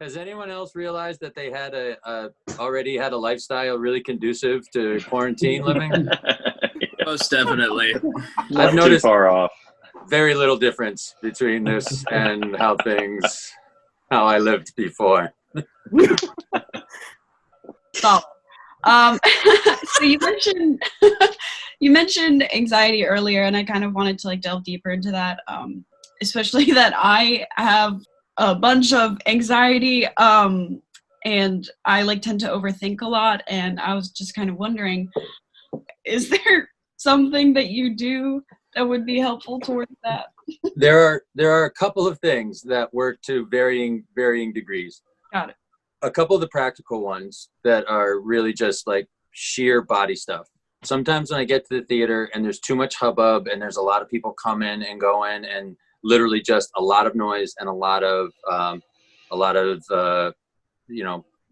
Has anyone else realized that they had already had a lifestyle really conducive to quarantine living? Most definitely. I've Not noticed too far off. very little difference between this and how I lived before. So, so you mentioned anxiety earlier, and I kind of wanted to like delve deeper into that, especially that I have a bunch of anxiety, and I like tend to overthink a lot. And I was just kind of wondering, is there something that you do that would be helpful towards that? There are a couple of things that work to varying degrees. Got it. A couple of the practical ones that are really just like sheer body stuff. Sometimes when I get to the theater and there's too much hubbub and there's a lot of people coming and going and literally just a lot of noise and a lot of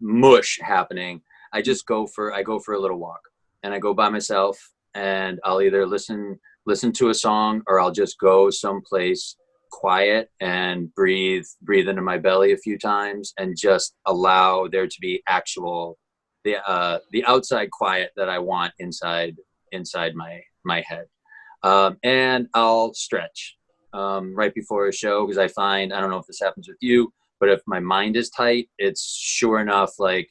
mush happening, I go for a little walk, and I go by myself, and I'll either listen to a song, or I'll just go someplace quiet and breathe into my belly a few times and just allow there to be the outside quiet that I want inside my head. And I'll stretch right before a show, because I find, I don't know if this happens with you, but if my mind is tight, it's sure enough like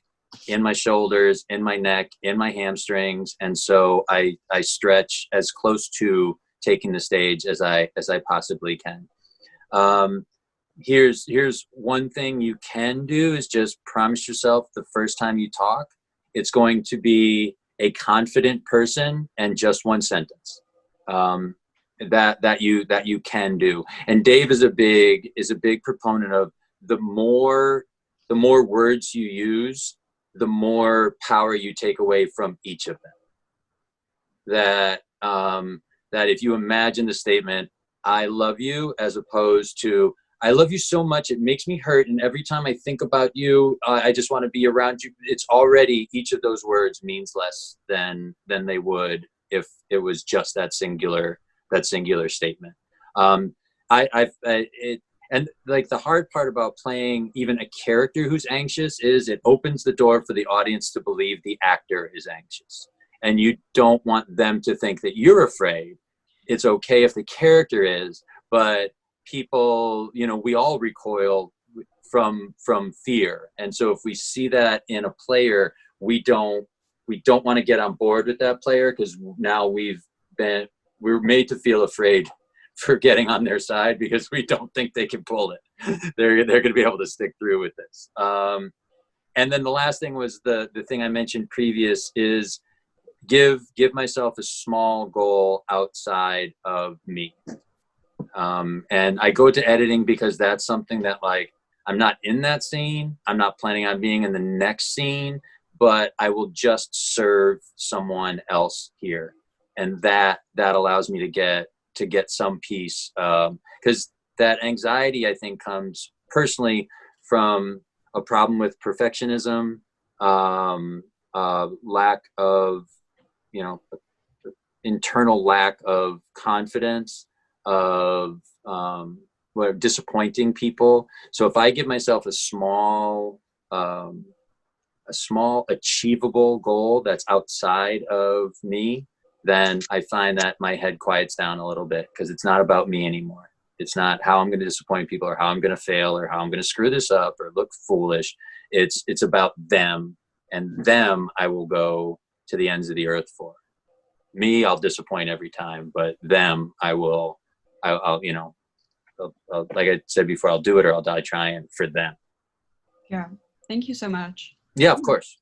in my shoulders, in my neck, in my hamstrings. And so I stretch as close to taking the stage as I possibly can. Here's one thing you can do, is just promise yourself the first time you talk, it's going to be a confident person and just one sentence. That you can do. And Dave is a big proponent of the more words you use, the more power you take away from each of them. That if you imagine the statement, I love you, as opposed to, I love you so much it makes me hurt, and every time I think about you, I just want to be around you. It's already, each of those words means less than they would if it was just that singular statement. And like the hard part about playing even a character who's anxious is it opens the door for the audience to believe the actor is anxious. And you don't want them to think that you're afraid. It's okay if the character is, but people, we all recoil from fear. And so if we see that in a player, we don't want to get on board with that player, because now we're made to feel afraid for getting on their side, because we don't think they can pull it. They're going to be able to stick through with this. And then the last thing was the thing I mentioned previous is give myself a small goal outside of me. And I go to editing because that's something that, like, I'm not in that scene. I'm not planning on being in the next scene, but I will just serve someone else here. And that allows me to get some peace. Because that anxiety, I think, comes personally from a problem with perfectionism, lack of, internal lack of confidence, of disappointing people. So if I give myself a small achievable goal that's outside of me, then I find that my head quiets down a little bit, because it's not about me anymore. It's not how I'm going to disappoint people, or how I'm going to fail, or how I'm going to screw this up or look foolish. It's about them, and them I will go to the ends of the earth for. Me, I'll disappoint every time, but them, I'll like I said before, I'll do it or I'll die trying for them. Yeah. Thank you so much. Yeah, of course.